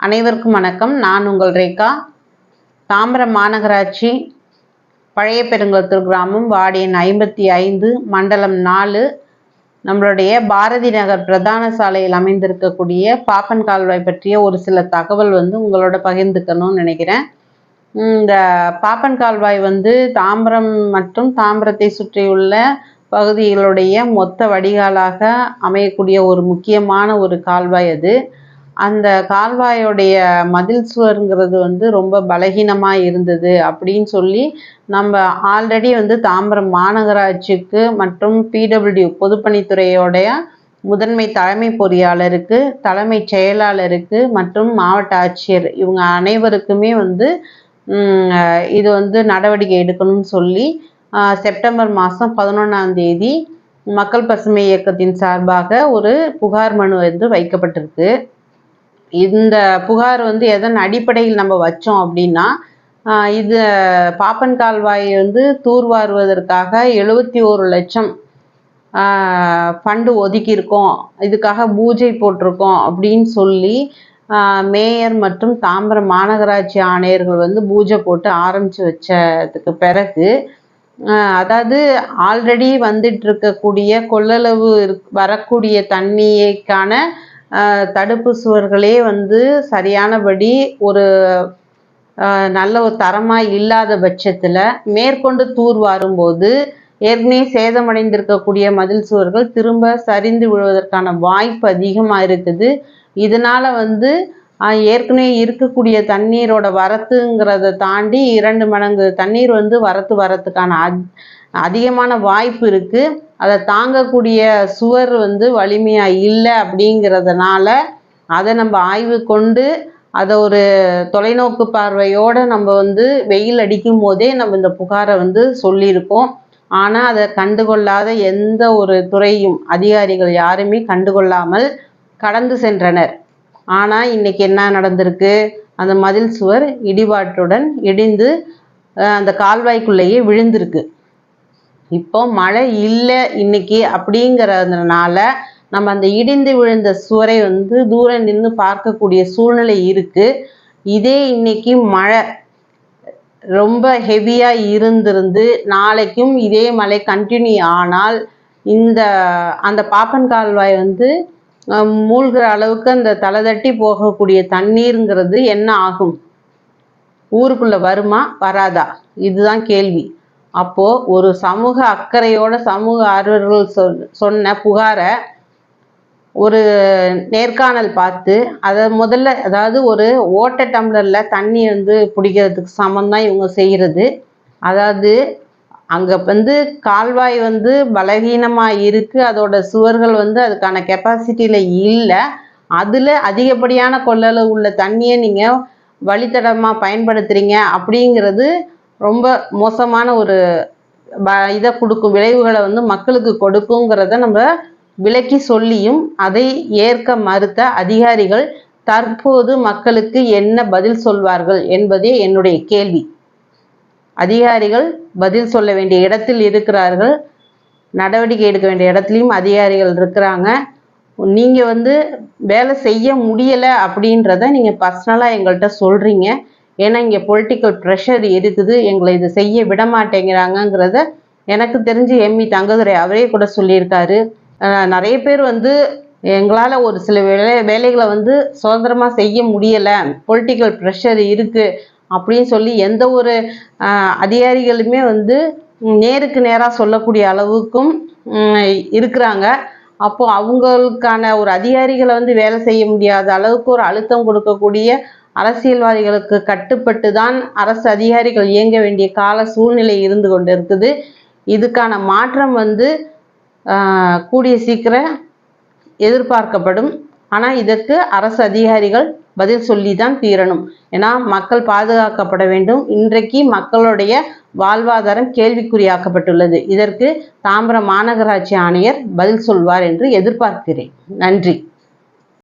அனைவருக்கும் வணக்கம். நான் உங்கள் ரேகா. தாம்பரம் மாநகராட்சி பழைய பெருங்குளத்தூர் கிராமம், வார்டு எண் 55, மண்டலம் 4, நம்மளுடைய பாரதி நகர் பிரதான சாலையில் அமைந்திருக்கக்கூடிய பாப்பன் கால்வாய் பற்றிய ஒரு சில தகவல் உங்களோட பகிர்ந்துக்கணும்னு நினைக்கிறேன். இந்த பாப்பன் கால்வாய் தாம்பரம் மற்றும் தாம்பரத்தை சுற்றியுள்ள பகுதிகளுடைய மொத்த வடிகாலாக அமையக்கூடிய ஒரு முக்கியமான ஒரு கால்வாய் அது. அந்த கால்வாயோடைய மதில் சுவருங்கிறது ரொம்ப பலகீனமாக இருந்தது அப்படின்னு சொல்லி நம்ம ஆல்ரெடி தாம்பரம் மாநகராட்சிக்கு மற்றும் பிடபிள்யூ பொதுப்பணித்துறையோடைய முதன்மை தலைமை பொறியாளருக்கு, தலைமைச் செயலாளருக்கு மற்றும் மாவட்ட ஆட்சியர் இவங்க அனைவருக்குமே இது நடவடிக்கை எடுக்கணும்னு சொல்லி செப்டம்பர் மாதம் 11ஆம் தேதி மக்கள் பசுமை இயக்கத்தின் சார்பாக ஒரு புகார் மனு வைக்கப்பட்டிருக்கு. இந்த புகார் எதன் அடிப்படையில் நம்ம வச்சோம் அப்படின்னா, இது பாப்பன் கால்வாய் தூர்வாருவதற்காக 71 லட்சம் ஃபண்டு ஒதுக்கியிருக்கோம், இதுக்காக பூஜை போட்டிருக்கோம் அப்படின்னு சொல்லி மேயர் மற்றும் தாம்பரம் மாநகராட்சி ஆணையர்கள் பூஜை போட்டு ஆரம்பித்து வச்சதுக்கு பிறகு, அதாவது ஆல்ரெடி வந்துட்டு இருக்கக்கூடிய கொள்ளளவு வரக்கூடிய தண்ணிக்கான தடுப்பு சுவர்களே சரியானபடி ஒரு நல்ல ஒரு தரமாக இல்லாத பட்சத்தில் மேற்கொண்டு தூர் வரும்போது ஏற்கனவே சேதமடைந்திருக்கக்கூடிய மதில் சுவர்கள் திரும்ப சரிந்து விழுவதற்கான வாய்ப்பு அதிகமாக இருக்குது. இதனால் ஏற்கனவே இருக்கக்கூடிய தண்ணீரோட வரத்துங்கிறத தாண்டி 2 மடங்கு தண்ணீர் வரத்துக்கான அதிகமான வாய்ப்பு இருக்குது. அதை தாங்கக்கூடிய சுவர் வலிமையாக இல்லை. அப்படிங்கிறதுனால அதை நம்ம ஆய்வு கொண்டு அதை ஒரு தொலைநோக்கு பார்வையோடு நம்ம வெயில் அடிக்கும் போதே நம்ம இந்த புகாரை சொல்லியிருக்கோம். ஆனால் அதை கண்டுகொள்ளாத எந்த ஒரு துறையும் அதிகாரிகள் யாருமே கண்டுகொள்ளாமல் கடந்து சென்றனர். ஆனால் இன்னைக்கு என்ன நடந்திருக்கு, அந்த மதில் சுவர் இடிபாட்டுடன் இடிந்து அந்த கால்வாய்க்குள்ளேயே விழுந்திருக்கு. இப்போ மழை இல்லை இன்னைக்கு அப்படிங்கிறதுனால நம்ம அந்த இடிந்து விழுந்த சுவரை தூரம் நின்று பார்க்கக்கூடிய சூழ்நிலை இருக்குது. இதே இன்னைக்கு மழை ரொம்ப ஹெவியாக இருந்திருந்து நாளைக்கும் இதே மழை கண்டினியூ ஆனால் அந்த பாப்பன் கால்வாய் மூழ்கிற அளவுக்கு அந்த தலை தட்டி போகக்கூடிய தண்ணீருங்கிறது என்ன ஆகும்? ஊருக்குள்ளே வருமா வராதா? இதுதான் கேள்வி. அப்போது ஒரு சமூக அக்கறையோட சமூக ஆர்வலர்கள் சொன்ன புகாரை ஒரு நேர்காணல் பார்த்து அதை முதல்ல, அதாவது ஒரு ஓட்டை டம்ளரில் தண்ணி பிடிக்கிறதுக்கு சமந்தான் இவங்க செய்கிறது. அதாவது அங்கே கால்வாய் பலகீனமாக இருக்குது, அதோட சுவர்கள் அதுக்கான கெப்பாசிட்டியில் இல்லை. அதில் அதிகப்படியான கொள்ளளவு உள்ள தண்ணியை நீங்கள் வழித்தடமாக பயன்படுத்துகிறீங்க. அப்படிங்கிறது ரொம்ப மோசமான ஒரு இதை கொடுக்கும், விளைவுகளை மக்களுக்கு கொடுக்குங்கிறத நம்ம விளக்கி சொல்லியும் அதை ஏற்க மறுத்த அதிகாரிகள் தற்போது மக்களுக்கு என்ன பதில் சொல்வார்கள் என்பதே என்னுடைய கேள்வி. அதிகாரிகள் பதில் சொல்ல வேண்டிய இடத்தில் இருக்கிறார்கள், நடவடிக்கை எடுக்க வேண்டிய இடத்துலையும் அதிகாரிகள் இருக்கிறாங்க. நீங்கள் வேலை செய்ய முடியலை அப்படின்றத நீங்கள் பர்சனலாக எங்கள்கிட்ட சொல்கிறீங்க. ஏன்னா இங்கே பொலிட்டிக்கல் ப்ரெஷர் இருக்குது, எங்களை இது செய்ய விட மாட்டேங்கிறாங்கங்கிறத எனக்கு தெரிஞ்சு எம்இ தங்கதுரை அவரே கூட சொல்லியிருக்காரு. நிறைய பேர் எங்களால் ஒரு சில வேலைகளை சுதந்திரமாக செய்ய முடியலை, பொலிட்டிக்கல் ப்ரெஷர் இருக்குது அப்படின்னு சொல்லி எந்த ஒரு அதிகாரிகளுமே நேருக்கு நேராக சொல்லக்கூடிய அளவுக்கும் இருக்கிறாங்க. அப்போது அவங்களுக்கான ஒரு அதிகாரிகளை வேலை செய்ய முடியாத அளவுக்கு ஒரு அழுத்தம் கொடுக்கக்கூடிய அரசியல்வாதிகளுக்கு கட்டுப்பட்டு தான் அரசு அதிகாரிகள் இயங்க வேண்டிய கால சூழ்நிலை இருந்து கொண்டு இருக்குது. இதுக்கான மாற்றம் கூடிய சீக்கிரம் எதிர்பார்க்கப்படும். ஆனால் இதற்கு அரசு அதிகாரிகள் பதில் சொல்லி தான் தீரணும். ஏன்னா மக்கள் பாதுகாக்கப்பட வேண்டும். இன்றைக்கு மக்களுடைய வாழ்வாதாரம் கேள்விக்குறியாக்கப்பட்டுள்ளது. இதற்கு தாம்பரம் மாநகராட்சி ஆணையர் பதில் சொல்வார் என்று எதிர்பார்க்கிறேன். நன்றி.